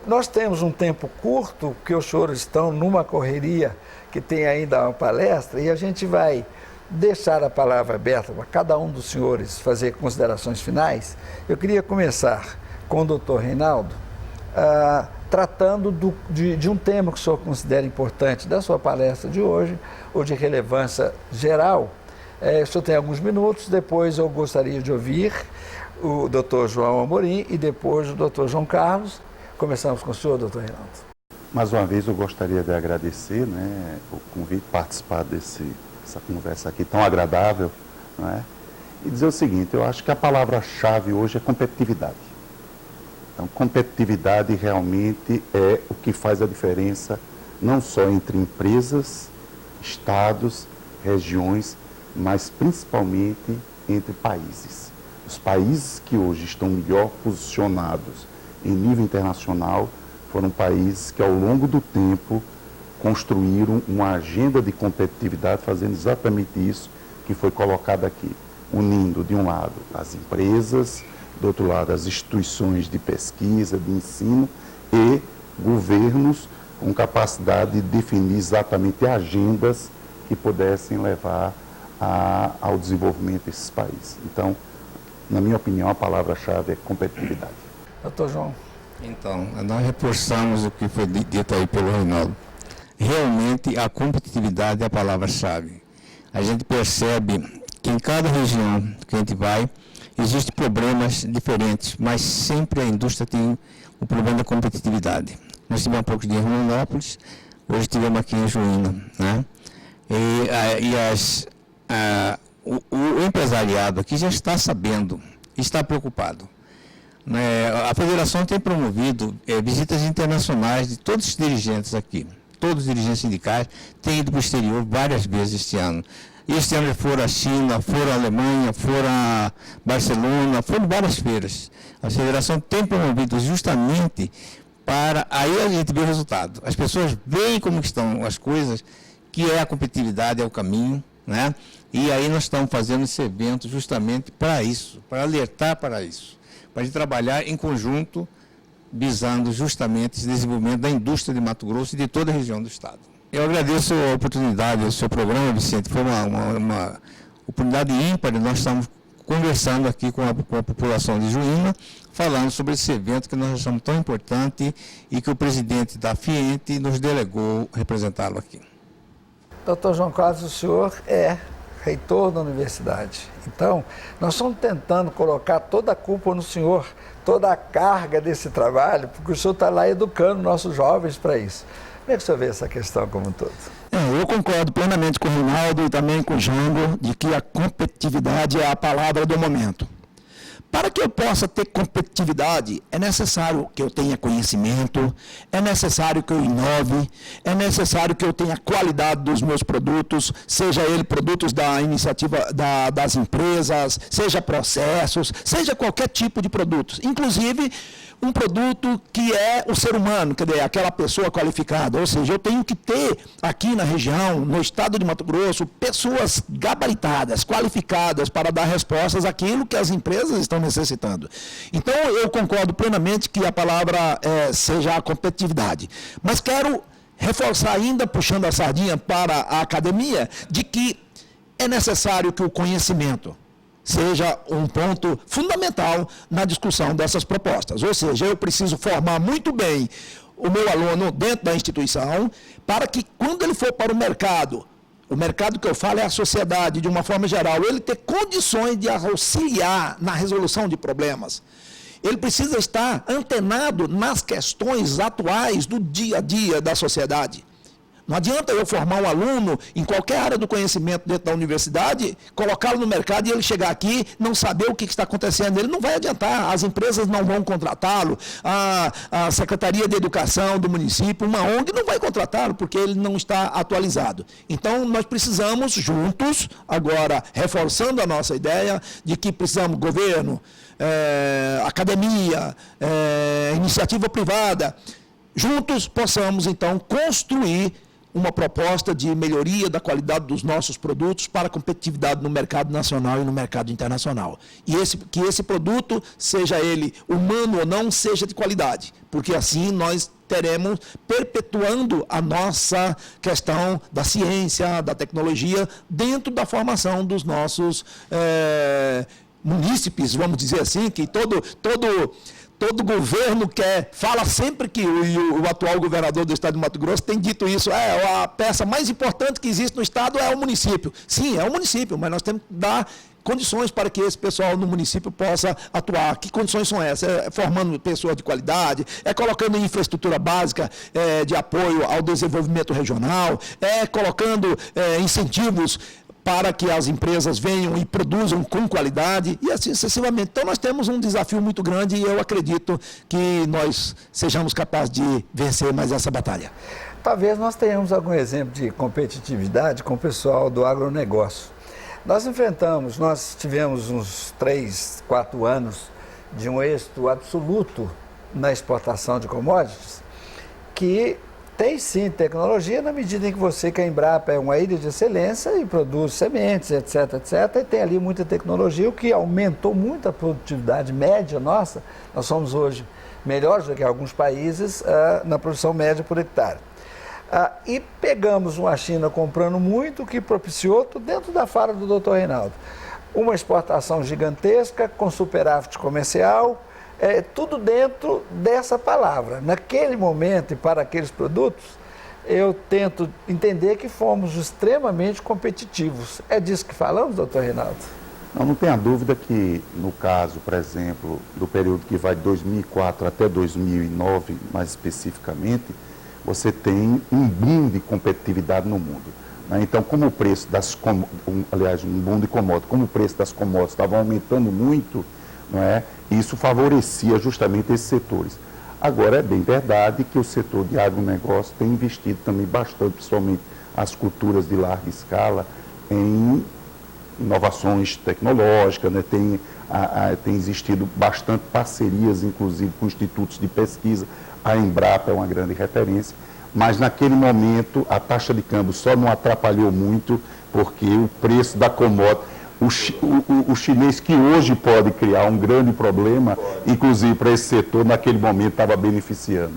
[SPEAKER 5] Nós temos um tempo curto, que os senhores estão numa correria que tem ainda uma palestra, e a gente vai deixar a palavra aberta para cada um dos senhores fazer considerações finais. Eu queria começar com o doutor Reinaldo, tratando de um tema que o senhor considera importante da sua palestra de hoje, ou de relevância geral. O senhor tem alguns minutos, depois eu gostaria de ouvir o doutor João Amorim e depois o doutor João Carlos. Começamos com o senhor, doutor Reinaldo.
[SPEAKER 7] Mais uma vez eu gostaria de agradecer, né, o convite, participar dessa conversa aqui tão agradável, né, e dizer o seguinte, eu acho que a palavra-chave hoje é competitividade. Então, competitividade realmente é o que faz a diferença, não só entre empresas, estados, regiões, mas principalmente entre países. Os países que hoje estão melhor posicionados em nível internacional foram países que, ao longo do tempo, construíram uma agenda de competitividade fazendo exatamente isso que foi colocado aqui, unindo de um lado as empresas, do outro lado as instituições de pesquisa, de ensino e governos com capacidade de definir exatamente agendas que pudessem levar ao desenvolvimento desses países. Então, na minha opinião, a palavra-chave é competitividade.
[SPEAKER 5] Doutor João.
[SPEAKER 6] Então, nós reforçamos o que foi dito aí pelo Reinaldo. Realmente, a competitividade é a palavra-chave. A gente percebe que em cada região que a gente vai, existem problemas diferentes, mas sempre a indústria tem o problema da competitividade. Nós tivemos há poucos dias em Rondonópolis, hoje tivemos aqui em Juína, né? O empresariado aqui já está sabendo, está preocupado. A federação tem promovido visitas internacionais de todos os dirigentes aqui. Todos os dirigentes sindicais têm ido para o exterior várias vezes este ano. Este ano foram à China, foram à Alemanha, foram a Barcelona, foram várias feiras. A federação tem promovido justamente para aí a gente ver o resultado. As pessoas veem como estão as coisas, que a competitividade é o caminho, né? E aí nós estamos fazendo esse evento justamente para isso, para alertar para isso, para a gente trabalhar em conjunto, visando justamente esse desenvolvimento da indústria de Mato Grosso e de toda a região do estado. Eu agradeço a oportunidade do seu programa, Vicente, foi uma oportunidade ímpar, nós estamos conversando aqui com a população de Juína, falando sobre esse evento que nós achamos tão importante e que o presidente da FIENTE nos delegou representá-lo aqui.
[SPEAKER 5] Doutor João Carlos, o senhor é reitor da universidade. Então, nós estamos tentando colocar toda a culpa no senhor, toda a carga desse trabalho, porque o senhor está lá educando nossos jovens para isso. Como é que o senhor vê essa questão como um todo?
[SPEAKER 8] Eu concordo plenamente com o Reinaldo e também com o Jango de que a competitividade é a palavra do momento. Para que eu possa ter competitividade, é necessário que eu tenha conhecimento, é necessário que eu inove, é necessário que eu tenha qualidade dos meus produtos, seja ele produtos da iniciativa das empresas, seja processos, seja qualquer tipo de produtos. Inclusive, um produto que é o ser humano, quer dizer, aquela pessoa qualificada. Ou seja, eu tenho que ter aqui na região, no estado de Mato Grosso, pessoas gabaritadas, qualificadas para dar respostas àquilo que as empresas estão necessitando. Então, eu concordo plenamente que a palavra seja a competitividade. Mas quero reforçar ainda, puxando a sardinha para a academia, de que é necessário que o conhecimento seja um ponto fundamental na discussão dessas propostas. Ou seja, eu preciso formar muito bem o meu aluno dentro da instituição, para que quando ele for para o mercado que eu falo é a sociedade de uma forma geral, ele ter condições de auxiliar na resolução de problemas. Ele precisa estar antenado nas questões atuais do dia a dia da sociedade. Não adianta eu formar um aluno em qualquer área do conhecimento dentro da universidade, colocá-lo no mercado e ele chegar aqui não saber o que está acontecendo. Ele não vai adiantar, as empresas não vão contratá-lo, a Secretaria de Educação do município, uma ONG, não vai contratá-lo porque ele não está atualizado. Então, nós precisamos juntos, agora reforçando a nossa ideia de que precisamos governo, academia, iniciativa privada, juntos possamos então construir uma proposta de melhoria da qualidade dos nossos produtos para a competitividade no mercado nacional e no mercado internacional. E que esse produto, seja ele humano ou não, seja de qualidade, porque assim nós teremos perpetuando a nossa questão da ciência, da tecnologia, dentro da formação dos nossos munícipes, vamos dizer assim, que todo governo fala sempre que o atual governador do estado de Mato Grosso tem dito isso, a peça mais importante que existe no estado é o município. Sim, é o município, mas nós temos que dar condições para que esse pessoal no município possa atuar. Que condições são essas? É formando pessoas de qualidade, é colocando infraestrutura básica de apoio ao desenvolvimento regional, é colocando incentivos para que as empresas venham e produzam com qualidade e assim sucessivamente. Então, nós temos um desafio muito grande e eu acredito que nós sejamos capazes de vencer mais essa batalha.
[SPEAKER 5] Talvez nós tenhamos algum exemplo de competitividade com o pessoal do agronegócio. Nós tivemos uns 3, 4 anos de um êxito absoluto na exportação de commodities, que Tem sim tecnologia na medida em que você, que a Embrapa é uma ilha de excelência e produz sementes, etc, etc. E tem ali muita tecnologia, o que aumentou muito a produtividade média nossa. Nós somos hoje melhores do que alguns países na produção média por hectare. E pegamos uma China comprando muito, que propiciou, tudo dentro da fala do Dr. Reinaldo, uma exportação gigantesca com superávit comercial, tudo dentro dessa palavra. Naquele momento e para aqueles produtos, eu tento entender que fomos extremamente competitivos. É disso que falamos, doutor Reinaldo?
[SPEAKER 7] Não tenha dúvida que, no caso, por exemplo, do período que vai de 2004 até 2009, mais especificamente, você tem um boom de competitividade no mundo. Então, como o preço das aliás, um boom de commodities, como o preço das commodities estava aumentando muito, não é? Isso favorecia justamente esses setores. Agora, é bem verdade que o setor de agronegócio tem investido também bastante, principalmente as culturas de larga escala, em inovações tecnológicas, né? Tem existido bastante parcerias, inclusive com institutos de pesquisa. A Embrapa é uma grande referência, mas naquele momento a taxa de câmbio só não atrapalhou muito, porque o preço da commodity, o chinês que hoje pode criar um grande problema, inclusive para esse setor, naquele momento estava beneficiando.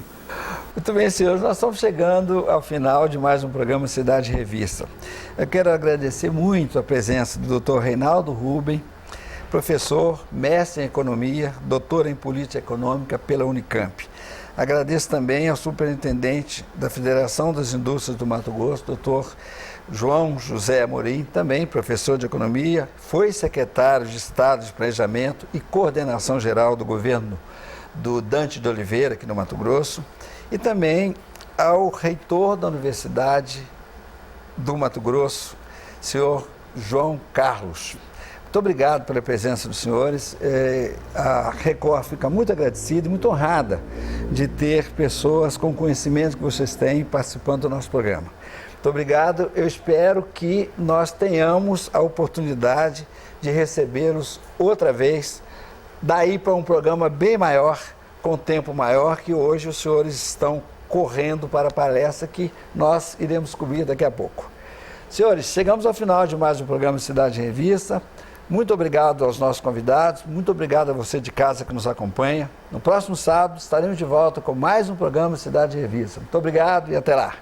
[SPEAKER 5] Muito bem, senhores, nós estamos chegando ao final de mais um programa Cidade Revista. Eu quero agradecer muito a presença do Dr. Reinaldo Rubem, professor, mestre em economia, doutor em política econômica pela Unicamp. Agradeço também ao superintendente da Federação das Indústrias do Mato Grosso, doutor João José Amorim, também professor de economia, foi secretário de Estado de Planejamento e Coordenação Geral do governo do Dante de Oliveira, aqui no Mato Grosso, e também ao reitor da Universidade do Mato Grosso, senhor João Carlos. Muito obrigado pela presença dos senhores. A Record fica muito agradecida e muito honrada de ter pessoas com o conhecimento que vocês têm participando do nosso programa. Muito obrigado. Eu espero que nós tenhamos a oportunidade de recebê-los outra vez, daí para um programa bem maior, com tempo maior, que hoje os senhores estão correndo para a palestra que nós iremos cobrir daqui a pouco. Senhores, chegamos ao final de mais um programa Cidade Revista. Muito obrigado aos nossos convidados, muito obrigado a você de casa que nos acompanha. No próximo sábado estaremos de volta com mais um programa Cidade Revista. Muito obrigado e até lá.